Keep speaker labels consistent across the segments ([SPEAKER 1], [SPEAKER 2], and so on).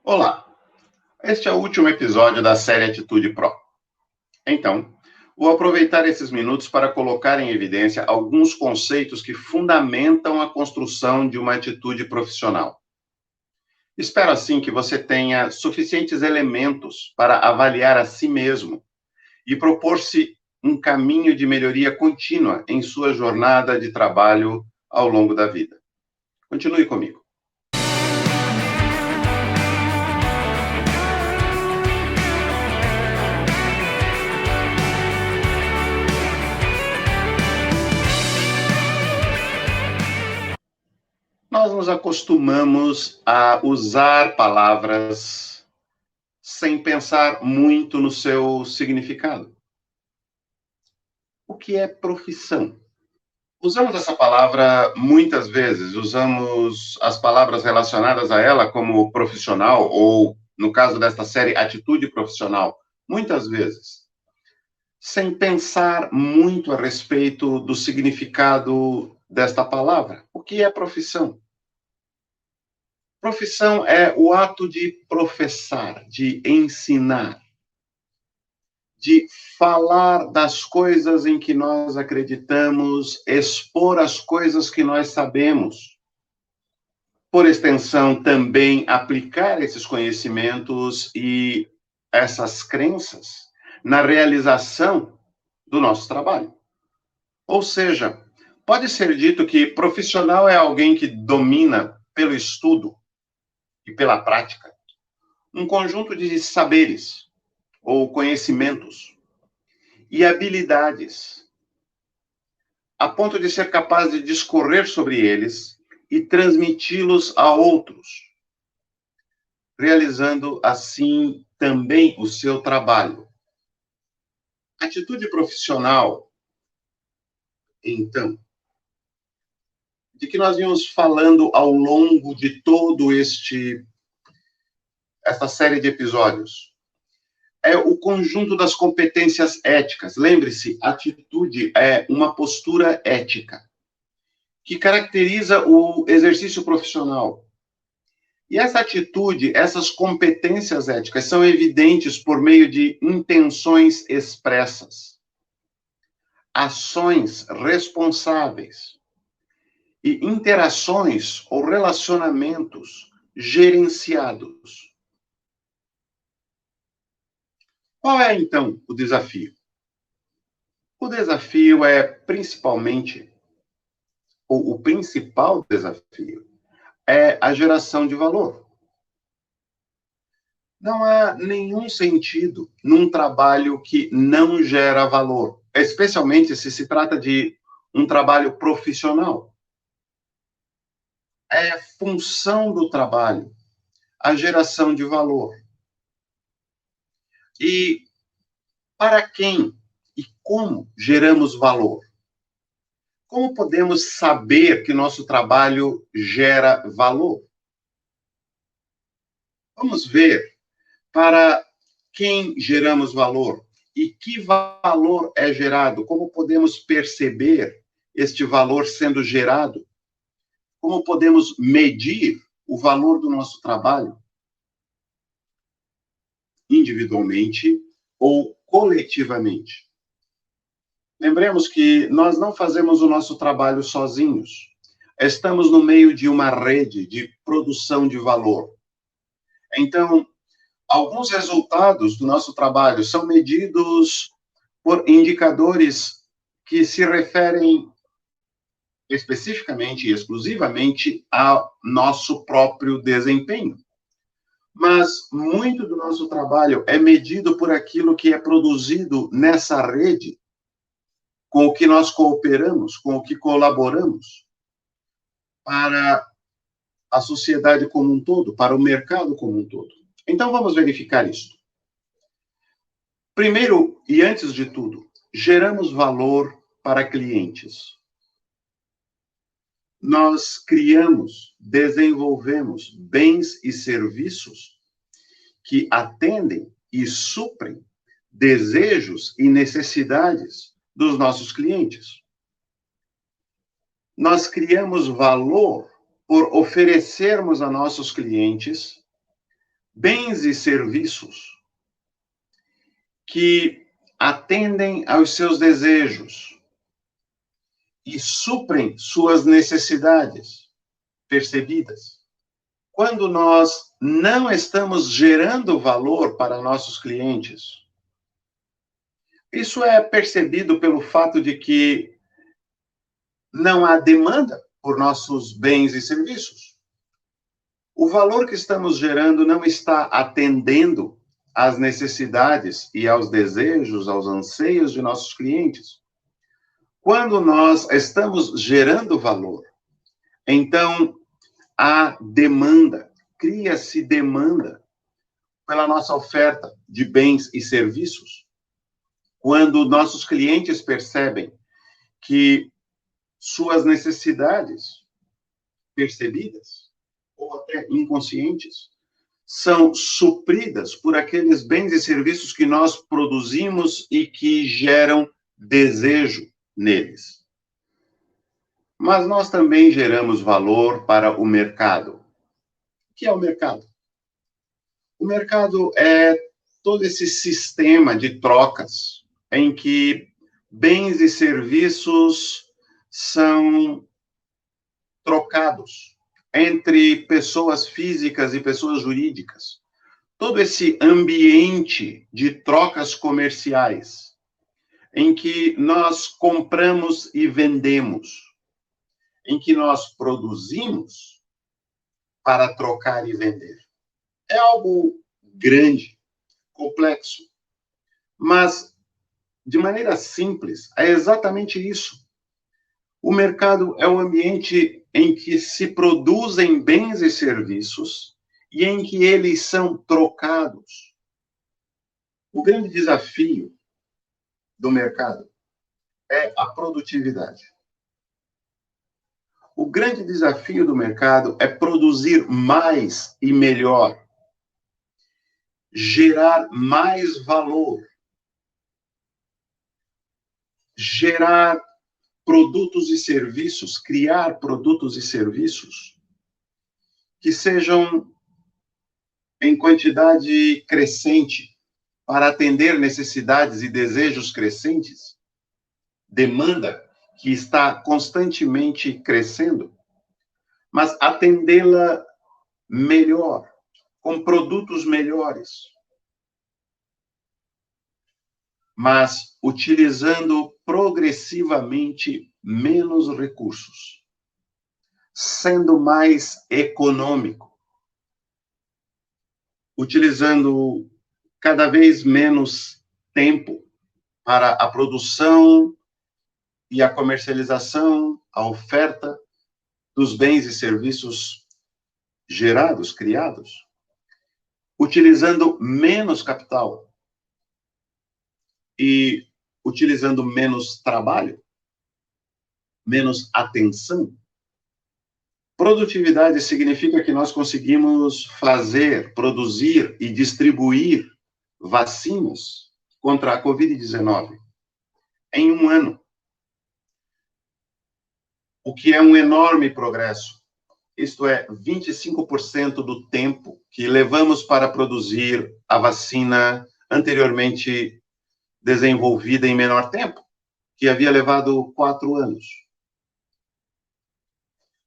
[SPEAKER 1] Olá, este é o último episódio da série Atitude Pro. Então, vou aproveitar esses minutos para colocar em evidência alguns conceitos que fundamentam a construção de uma atitude profissional. Espero assim que você tenha suficientes elementos para avaliar a si mesmo e propor-se um caminho de melhoria contínua em sua jornada de trabalho ao longo da vida. Continue comigo. Nós nos acostumamos a usar palavras sem pensar muito no seu significado. O que é profissão? Usamos essa palavra muitas vezes, usamos as palavras relacionadas a ela como profissional, ou, no caso desta série, atitude profissional, muitas vezes, sem pensar muito a respeito do significado desta palavra. O que é profissão? Profissão é o ato de professar, de ensinar, de falar das coisas em que nós acreditamos, expor as coisas que nós sabemos. Por extensão, também aplicar esses conhecimentos e essas crenças na realização do nosso trabalho. Ou seja, pode ser dito que profissional é alguém que domina pelo estudo e pela prática um conjunto de saberes ou conhecimentos e habilidades, a ponto de ser capaz de discorrer sobre eles e transmiti-los a outros, realizando assim também o seu trabalho. Atitude profissional, então, de que nós vimos falando ao longo de todo esta série de episódios, é o conjunto das competências éticas. Lembre-se, atitude é uma postura ética que caracteriza o exercício profissional. E essa atitude, essas competências éticas são evidentes por meio de intenções expressas, ações responsáveis e interações ou relacionamentos gerenciados. Qual é, então, o desafio? O desafio é principalmente, ou o principal desafio, é a geração de valor. Não há nenhum sentido num trabalho que não gera valor, especialmente se trata de um trabalho profissional. É função do trabalho a geração de valor. E para quem e como geramos valor? Como podemos saber que nosso trabalho gera valor? Vamos ver para quem geramos valor e que valor é gerado, como podemos perceber este valor sendo gerado, como podemos medir o valor do nosso trabalho, individualmente ou coletivamente. Lembremos que nós não fazemos o nosso trabalho sozinhos. Estamos no meio de uma rede de produção de valor. Então, alguns resultados do nosso trabalho são medidos por indicadores que se referem especificamente e exclusivamente ao nosso próprio desempenho. Mas muito do nosso trabalho é medido por aquilo que é produzido nessa rede, com o que nós cooperamos, com o que colaboramos, para a sociedade como um todo, para o mercado como um todo. Então, vamos verificar isso. Primeiro, e antes de tudo, geramos valor para clientes. Nós criamos, desenvolvemos bens e serviços que atendem e suprem desejos e necessidades dos nossos clientes. Nós criamos valor por oferecermos a nossos clientes bens e serviços que atendem aos seus desejos e suprem suas necessidades percebidas. Quando nós não estamos gerando valor para nossos clientes, isso é percebido pelo fato de que não há demanda por nossos bens e serviços. O valor que estamos gerando não está atendendo às necessidades e aos desejos, aos anseios de nossos clientes. Quando nós estamos gerando valor, então há demanda, cria-se demanda pela nossa oferta de bens e serviços. Quando nossos clientes percebem que suas necessidades percebidas, ou até inconscientes, são supridas por aqueles bens e serviços que nós produzimos e que geram desejo neles. Mas nós também geramos valor para o mercado. O que é o mercado? O mercado é todo esse sistema de trocas em que bens e serviços são trocados entre pessoas físicas e pessoas jurídicas. Todo esse ambiente de trocas comerciais em que nós compramos e vendemos, em que nós produzimos para trocar e vender. É algo grande, complexo, mas de maneira simples, é exatamente isso. O mercado é um ambiente em que se produzem bens e serviços e em que eles são trocados. O grande desafio do mercado é a produtividade. O grande desafio do mercado é produzir mais e melhor, gerar mais valor, gerar produtos e serviços, criar produtos e serviços que sejam em quantidade crescente para atender necessidades e desejos crescentes, demanda que está constantemente crescendo, mas atendê-la melhor, com produtos melhores, mas utilizando progressivamente menos recursos, sendo mais econômico, utilizando cada vez menos tempo para a produção e a comercialização, a oferta dos bens e serviços gerados, criados, utilizando menos capital e utilizando menos trabalho, menos atenção. Produtividade significa que nós conseguimos fazer, produzir e distribuir vacinas contra a Covid-19 em um ano, o que é um enorme progresso. Isto é, 25% do tempo que levamos para produzir a vacina anteriormente desenvolvida em menor tempo, que havia levado 4 anos.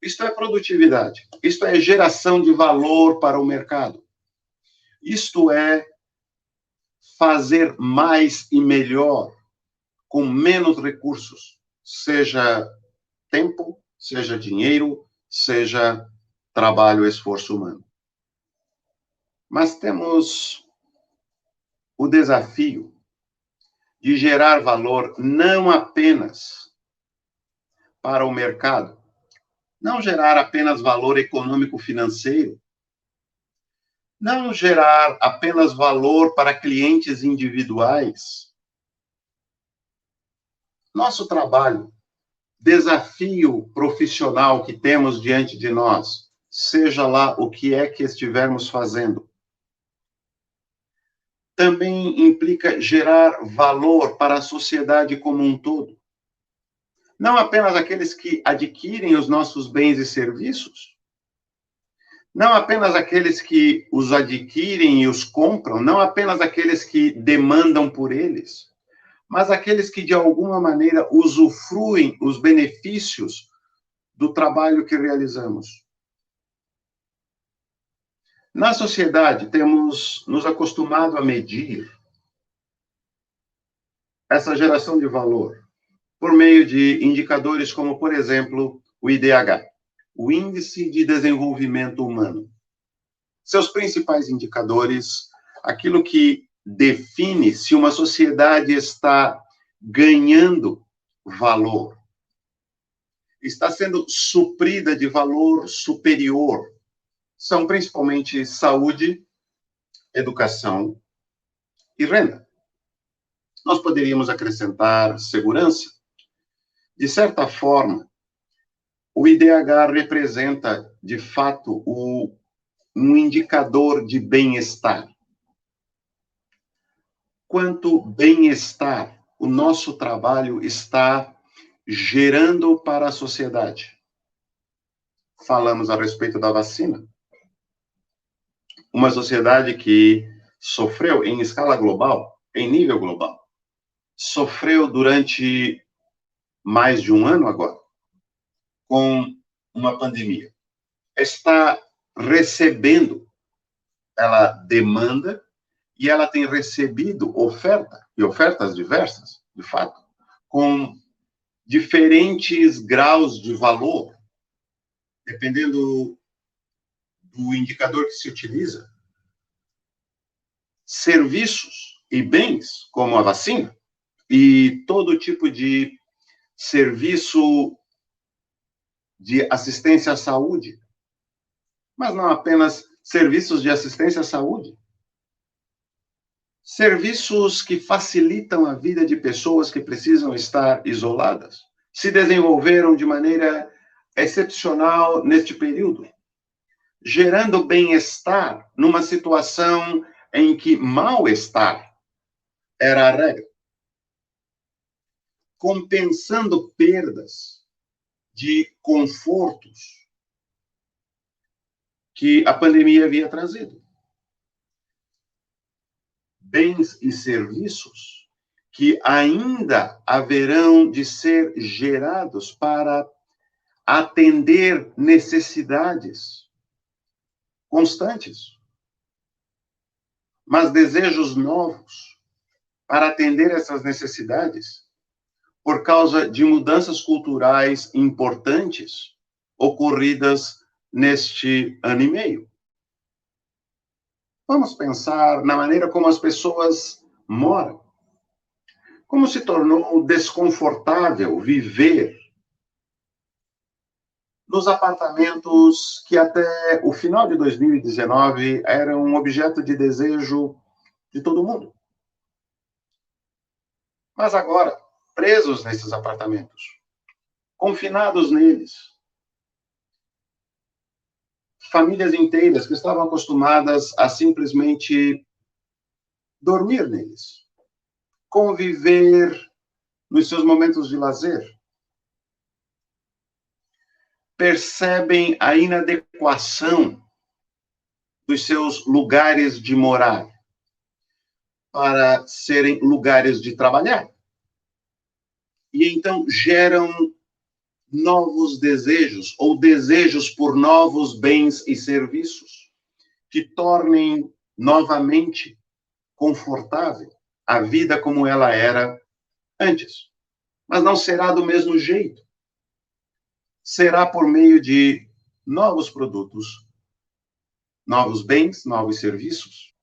[SPEAKER 1] Isto é produtividade. Isto é geração de valor para o mercado. Isto é fazer mais e melhor com menos recursos, seja tempo, seja dinheiro, seja trabalho, esforço humano. Mas temos o desafio de gerar valor não apenas para o mercado, não gerar apenas valor econômico-financeiro, não gerar apenas valor para clientes individuais. Nosso trabalho, desafio profissional que temos diante de nós, seja lá o que é que estivermos fazendo, também implica gerar valor para a sociedade como um todo. Não apenas aqueles que adquirem os nossos bens e serviços, Não apenas aqueles que os adquirem e os compram, não apenas aqueles que demandam por eles, mas aqueles que, de alguma maneira, usufruem os benefícios do trabalho que realizamos. Na sociedade, temos nos acostumado a medir essa geração de valor por meio de indicadores como, por exemplo, o IDH, o Índice de Desenvolvimento Humano. Seus principais indicadores, aquilo que define se uma sociedade está ganhando valor, está sendo suprida de valor superior, são principalmente saúde, educação e renda. Nós poderíamos acrescentar segurança. De certa forma, o IDH representa, de fato, um indicador de bem-estar. Quanto bem-estar o nosso trabalho está gerando para a sociedade? Falamos a respeito da vacina. Uma sociedade que sofreu em escala global, em nível global, sofreu durante mais de um ano agora, com uma pandemia. Está recebendo, ela demanda, e ela tem recebido oferta, e ofertas diversas, de fato, com diferentes graus de valor, dependendo do indicador que se utiliza. Serviços e bens, como a vacina, e todo tipo de serviço de assistência à saúde, mas não apenas serviços de assistência à saúde, serviços que facilitam a vida de pessoas que precisam estar isoladas, se desenvolveram de maneira excepcional neste período, gerando bem-estar numa situação em que mal-estar era a regra, compensando perdas de confortos que a pandemia havia trazido. Bens e serviços que ainda haverão de ser gerados para atender necessidades constantes, mas desejos novos para atender essas necessidades por causa de mudanças culturais importantes ocorridas neste ano e meio. Vamos pensar na maneira como as pessoas moram. Como se tornou desconfortável viver nos apartamentos que até o final de 2019 eram um objeto de desejo de todo mundo. Mas agora, presos nesses apartamentos, confinados neles, famílias inteiras que estavam acostumadas a simplesmente dormir neles, conviver nos seus momentos de lazer, percebem a inadequação dos seus lugares de morar para serem lugares de trabalhar. E então geram novos desejos, ou desejos por novos bens e serviços, que tornem novamente confortável a vida como ela era antes. Mas não será do mesmo jeito. Será por meio de novos produtos, novos bens, novos serviços,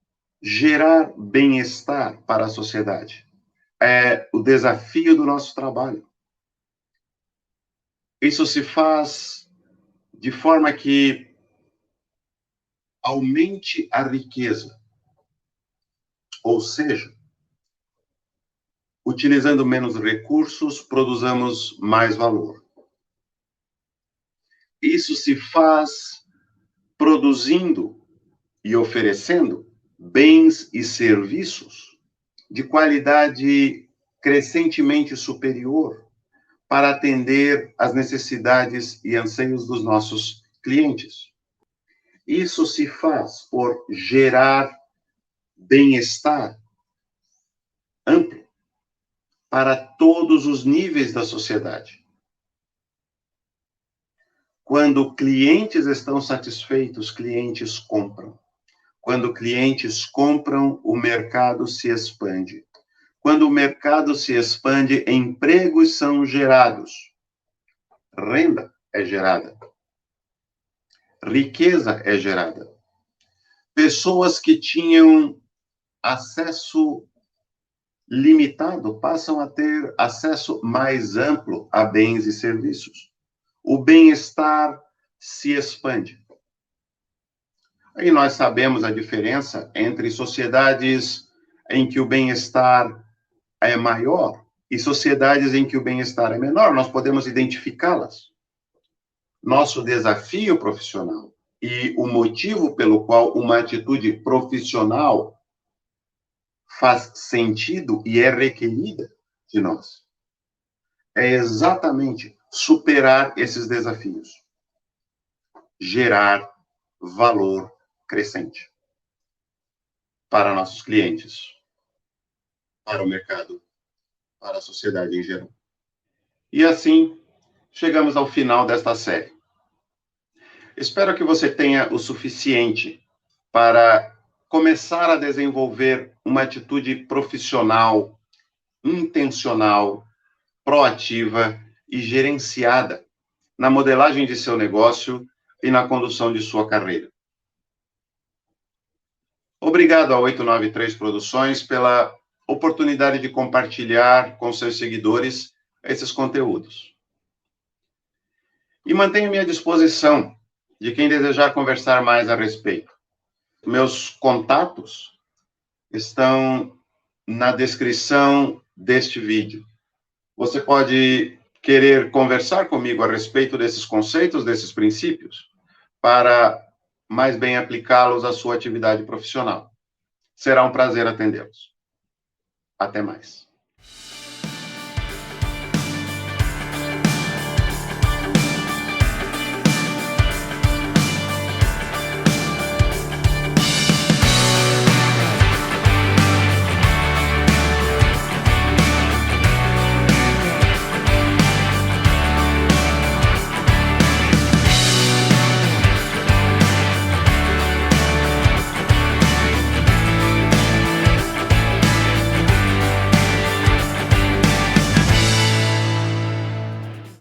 [SPEAKER 1] gerar bem-estar para a sociedade. É o desafio do nosso trabalho. Isso se faz de forma que aumente a riqueza. Ou seja, utilizando menos recursos, produzamos mais valor. Isso se faz produzindo e oferecendo bens e serviços de qualidade crescentemente superior para atender às necessidades e anseios dos nossos clientes. Isso se faz por gerar bem-estar amplo para todos os níveis da sociedade. Quando clientes estão satisfeitos, clientes compram. Quando clientes compram, o mercado se expande. Quando o mercado se expande, empregos são gerados. Renda é gerada. Riqueza é gerada. Pessoas que tinham acesso limitado passam a ter acesso mais amplo a bens e serviços. O bem-estar se expande. Aí nós sabemos a diferença entre sociedades em que o bem-estar é maior e sociedades em que o bem-estar é menor. Nós podemos identificá-las. Nosso desafio profissional e o motivo pelo qual uma atitude profissional faz sentido e é requerida de nós é exatamente superar esses desafios. Gerar valor crescente para nossos clientes, para o mercado, para a sociedade em geral. E assim, chegamos ao final desta série. Espero que você tenha o suficiente para começar a desenvolver uma atitude profissional, intencional, proativa e gerenciada na modelagem de seu negócio e na condução de sua carreira. Obrigado a 893 Produções pela oportunidade de compartilhar com seus seguidores esses conteúdos. E mantenho-me à disposição de quem desejar conversar mais a respeito. Meus contatos estão na descrição deste vídeo. Você pode querer conversar comigo a respeito desses conceitos, desses princípios, para mais bem aplicá-los à sua atividade profissional. Será um prazer atendê-los. Até mais.